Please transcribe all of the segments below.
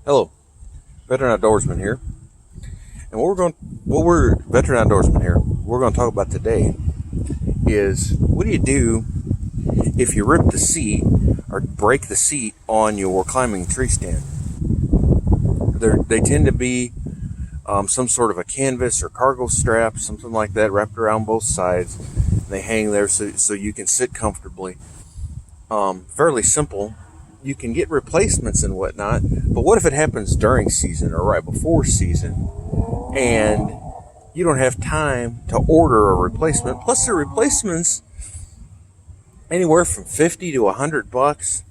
Hello, Veteran Outdoorsman here, and what we're Veteran Outdoorsman here. We're going to talk about today is what do you do if you rip the seat or break the seat on your climbing tree stand? They tend to be some sort of a canvas or cargo strap, something like that, wrapped around both sides. They hang there so you can sit comfortably. Fairly simple. You can get replacements and whatnot, but what if it happens during season or right before season and you don't have time to order a replacement? Plus, the replacements anywhere from 50 to $100.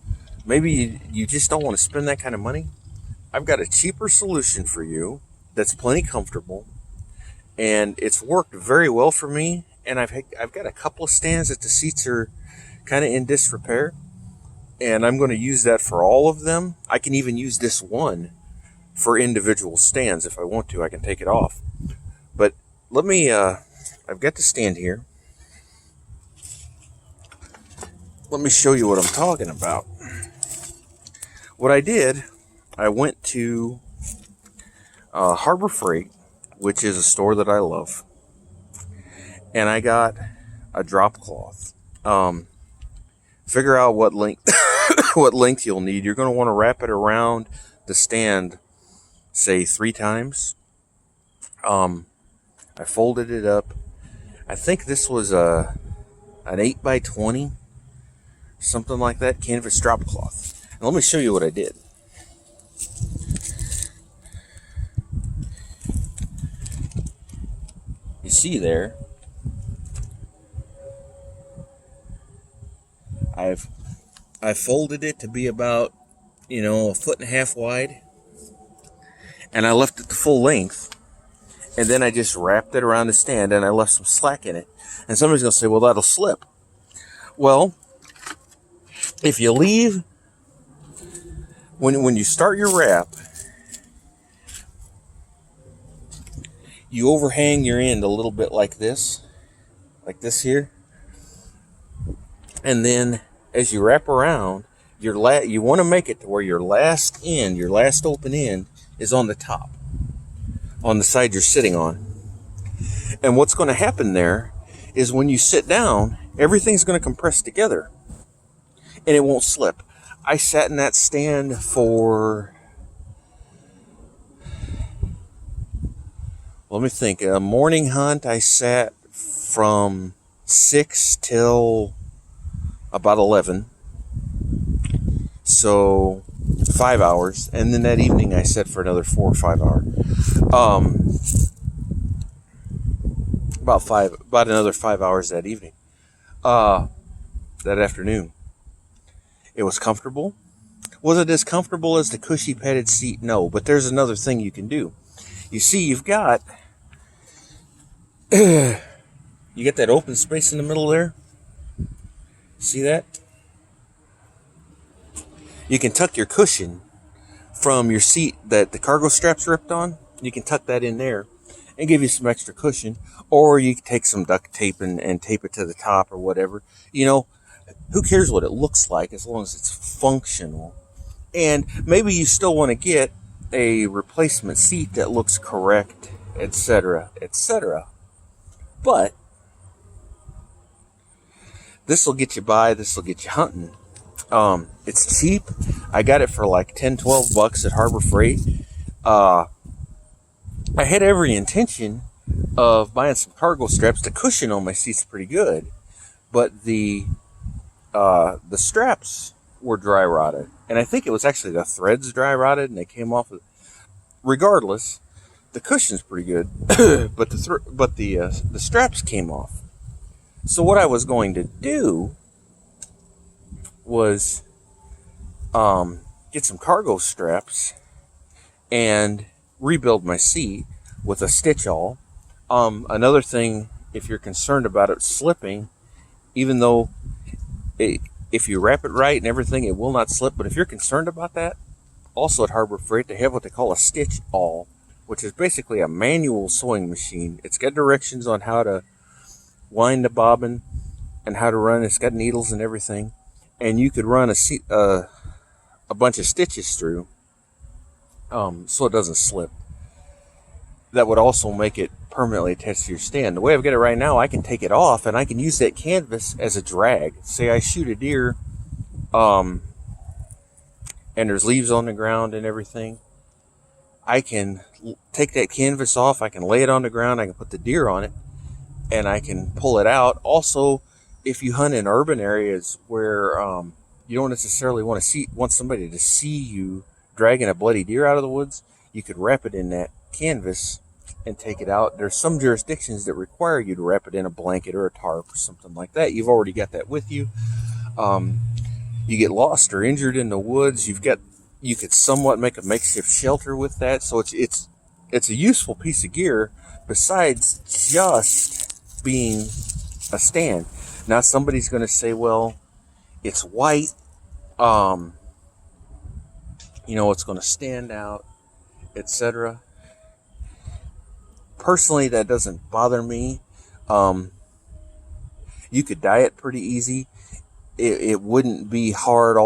Maybe you just don't want to spend that kind of money. I've got a cheaper solution for you that's plenty comfortable, and it's worked very well for me. And I've got a couple of stands that the seats are kind of in disrepair, and I'm going to use that for all of them. I can even use this one for individual stands if I want to. I can take it off. But let me, I've got the stand here. Let me show you what I'm talking about. What I did, I went to Harbor Freight, which is a store that I love, and I got a drop cloth. Figure out what length what length you'll need. You're going to want to wrap it around the stand, say 3 times. I folded it up. I think this was an 8x20, something like that, canvas drop cloth. And let me show you what I did. You see there, I folded it to be about, 1.5 feet wide, and I left it the full length, and then I just wrapped it around the stand, and I left some slack in it. And somebody's going to say, well, that'll slip. Well, if you leave, when you start your wrap, you overhang your end a little bit like this here, and then as you wrap around, you want to make it to where your last open end is on the top, on the side you're sitting on. And what's going to happen there is when you sit down, everything's going to compress together, and it won't slip. I sat in that stand for, let me think, a morning hunt. I sat from 6 till about 11, so 5 hours, and then that evening I sat for another 4 or 5 hours. About another 5 hours that evening, that afternoon. It was comfortable. Was it as comfortable as the cushy padded seat? No, but there's another thing you can do. You see, you've got you get that open space in the middle there. See that? You can tuck your cushion from your seat that the cargo strap's ripped on. You can tuck that in there and give you some extra cushion. Or you can take some duct tape and tape it to the top or whatever. Who cares what it looks like as long as it's functional. And maybe you still want to get a replacement seat that looks correct, etc., etc. But this will get you by. This will get you hunting. It's cheap. I got it for like $10-12 at Harbor Freight. I had every intention of buying some cargo straps. The cushion on my seat's pretty good, but the straps were dry rotted, and I think it was actually the threads dry rotted, and they came off. Regardless, the cushion's pretty good, but the straps came off. So what I was going to do was get some cargo straps and rebuild my seat with a stitch awl. Another thing, if you're concerned about it slipping, even though if you wrap it right and everything, it will not slip. But if you're concerned about that, also at Harbor Freight, they have what they call a stitch awl, which is basically a manual sewing machine. It's got directions on how to wind the bobbin and how to run. It's got needles and everything, and you could run a bunch of stitches through, so it doesn't slip. That would also make it permanently attached to your stand. The way I've got it right now, I can take it off and I can use that canvas as a drag. Say I shoot a deer, and there's leaves on the ground and everything. I can take that canvas off, I can lay it on the ground, I can put the deer on it, and I can pull it out. Also, if you hunt in urban areas where you don't necessarily want somebody to see you dragging a bloody deer out of the woods, you could wrap it in that canvas and take it out. There's some jurisdictions that require you to wrap it in a blanket or a tarp or something like that. You've already got that with you. You get lost or injured in the woods, you could somewhat make a makeshift shelter with that. So it's a useful piece of gear besides just being a stand. Now somebody's going to say, well, it's white, it's going to stand out, etc. Personally, that doesn't bother me. You could dye it pretty easy. It wouldn't be hard.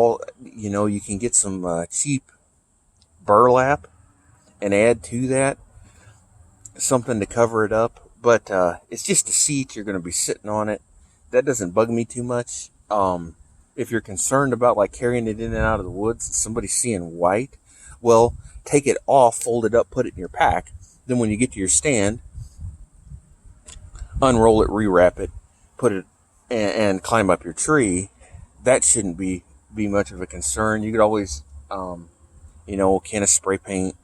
You can get some cheap burlap and add to that something to cover it up. But it's just a seat. You're going to be sitting on it. That doesn't bug me too much. If you're concerned about like carrying it in and out of the woods, somebody seeing white, well, take it off, fold it up, put it in your pack. Then when you get to your stand, unroll it, rewrap it, put it, and climb up your tree. That shouldn't be much of a concern. You could always, a can of spray paint,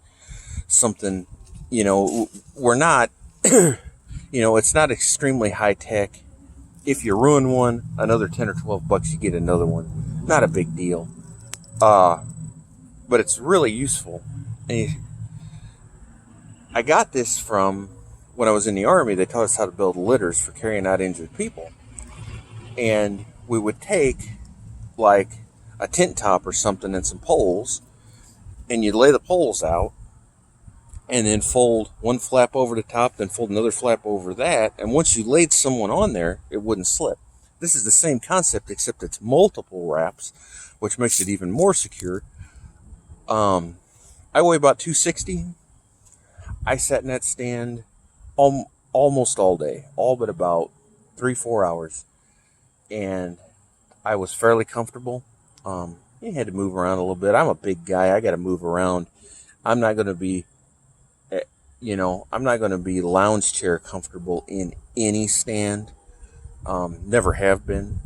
something, we're not, it's not extremely high tech. If you ruin one, another 10 or 12 bucks, you get another one. Not a big deal. But it's really useful. And I got this from when I was in the Army. They taught us how to build litters for carrying out injured people. And we would take like a tent top or something and some poles, and you'd lay the poles out and then fold one flap over the top, then fold another flap over that. And once you laid someone on there, it wouldn't slip. This is the same concept, except it's multiple wraps, which makes it even more secure. I weigh about 260. I sat in that stand almost all day, all but about 3-4 hours. And I was fairly comfortable. You had to move around a little bit. I'm a big guy. I got to move around. I'm not going to be, lounge chair comfortable in any stand. Never have been.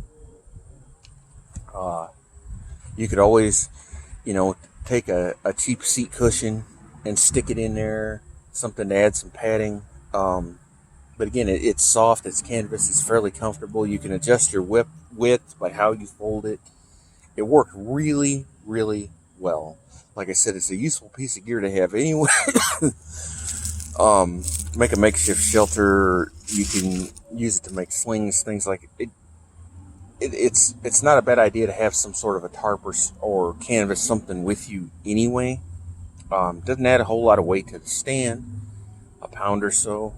You could always, take a cheap seat cushion and stick it in there, something to add some padding. But again, it's soft, it's canvas, it's fairly comfortable. You can adjust your width by how you fold it. It worked really, really well. Like I said, it's a useful piece of gear to have anyway. Make a makeshift shelter. You can use it to make slings, things like it. It's not a bad idea to have some sort of a tarp or canvas, something with you anyway. Doesn't add a whole lot of weight to the stand, a pound or so.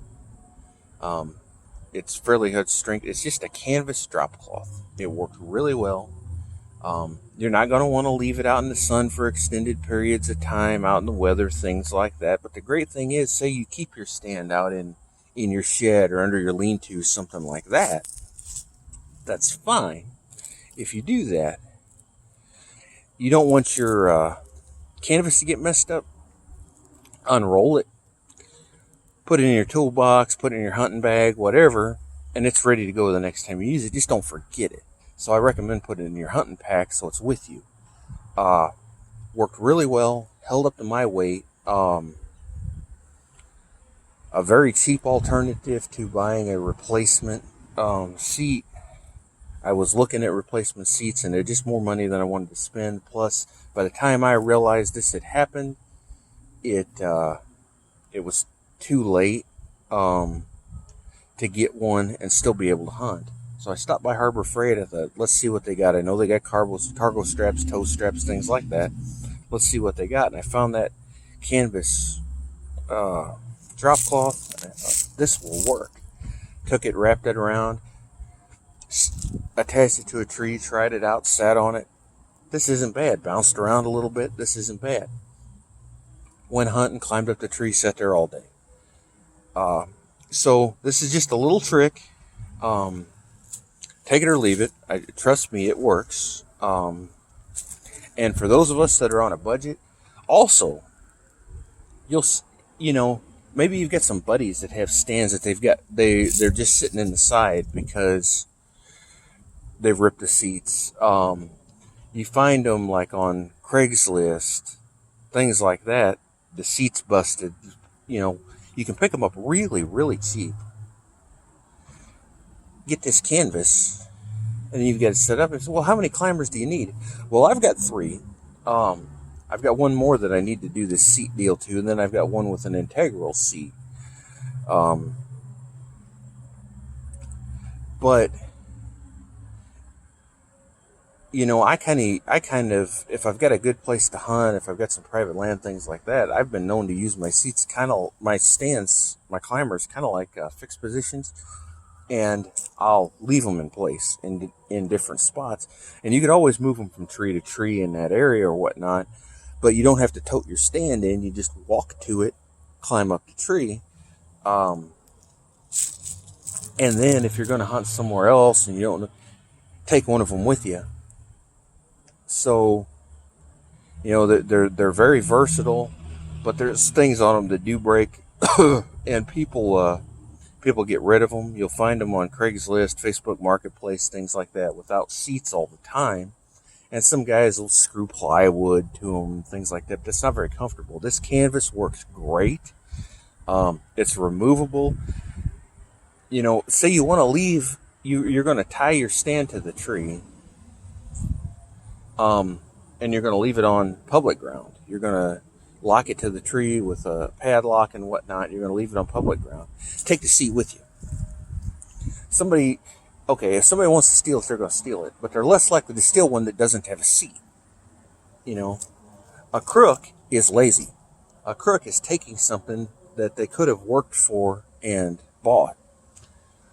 It's fairly good strength. It's just a canvas drop cloth. It worked really well. You're not going to want to leave it out in the sun for extended periods of time, out in the weather, things like that. But the great thing is, say you keep your stand out in your shed or under your lean-to, something like that. That's fine. If you do that, you don't want your canvas to get messed up. Unroll it. Put it in your toolbox, put it in your hunting bag, whatever, and it's ready to go the next time you use it. Just don't forget it. So I recommend putting it in your hunting pack so it's with you. Worked really well, held up to my weight. A very cheap alternative to buying a replacement seat. I was looking at replacement seats, and they're just more money than I wanted to spend. Plus, by the time I realized this had happened, it was too late to get one and still be able to hunt. So I stopped by Harbor Freight. I thought, let's see what they got. I know they got cargo straps, toe straps, things like that. Let's see what they got. And I found that canvas drop cloth. And I thought, this will work. Took it, wrapped it around, attached it to a tree, tried it out, sat on it. This isn't bad. Bounced around a little bit. This isn't bad. went hunting, climbed up the tree, sat there all day. So this is just a little trick. Take it or leave it. Trust me, it works. And for those of us that are on a budget, also, maybe you've got some buddies that have stands that they're just sitting in the side because they've ripped the seats. You find them like on Craigslist, things like that. The seats busted. You can pick them up really, really cheap. Get this canvas, and then you've got it set up. And say, well, how many climbers do you need? Well, I've got 3. I've got one more that I need to do this seat deal to, and then I've got one with an integral seat. But I kind of, if I've got a good place to hunt, if I've got some private land, things like that, I've been known to use my seats my stands, my climbers, kind of like fixed positions, and I'll leave them in place in different spots. And you could always move them from tree to tree in that area or whatnot, but you don't have to tote your stand in. You just walk to it, climb up the tree. And then if you're going to hunt somewhere else and you don't, take one of them with you. So, they're very versatile, but there's things on them that do break, and people get rid of them. You'll find them on Craigslist, Facebook Marketplace, things like that, without seats all the time. And some guys will screw plywood to them, things like that. But that's not very comfortable. This canvas works great. It's removable. Say you want to leave, you're going to tie your stand to the tree. And you're going to leave it on public ground. You're going to lock it to the tree with a padlock and whatnot. You're going to leave it on public ground. Take the seat with you. If somebody wants to steal it, they're going to steal it. But they're less likely to steal one that doesn't have a seat. A crook is lazy. A crook is taking something that they could have worked for and bought.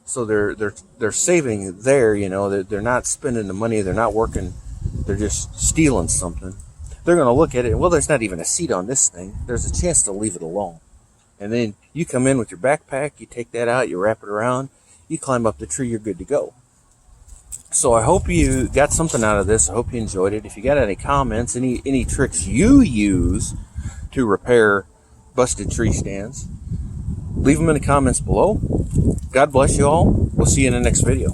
So they're saving there. They're not spending the money. They're not working. They're just stealing something. They're going to look at it. Well, there's not even a seat on this thing. There's a chance to leave it alone. And then you come in with your backpack. You take that out. You wrap it around. You climb up the tree. You're good to go. So I hope you got something out of this. I hope you enjoyed it. If you got any comments, any tricks you use to repair busted tree stands, leave them in the comments below. God bless you all. We'll see you in the next video.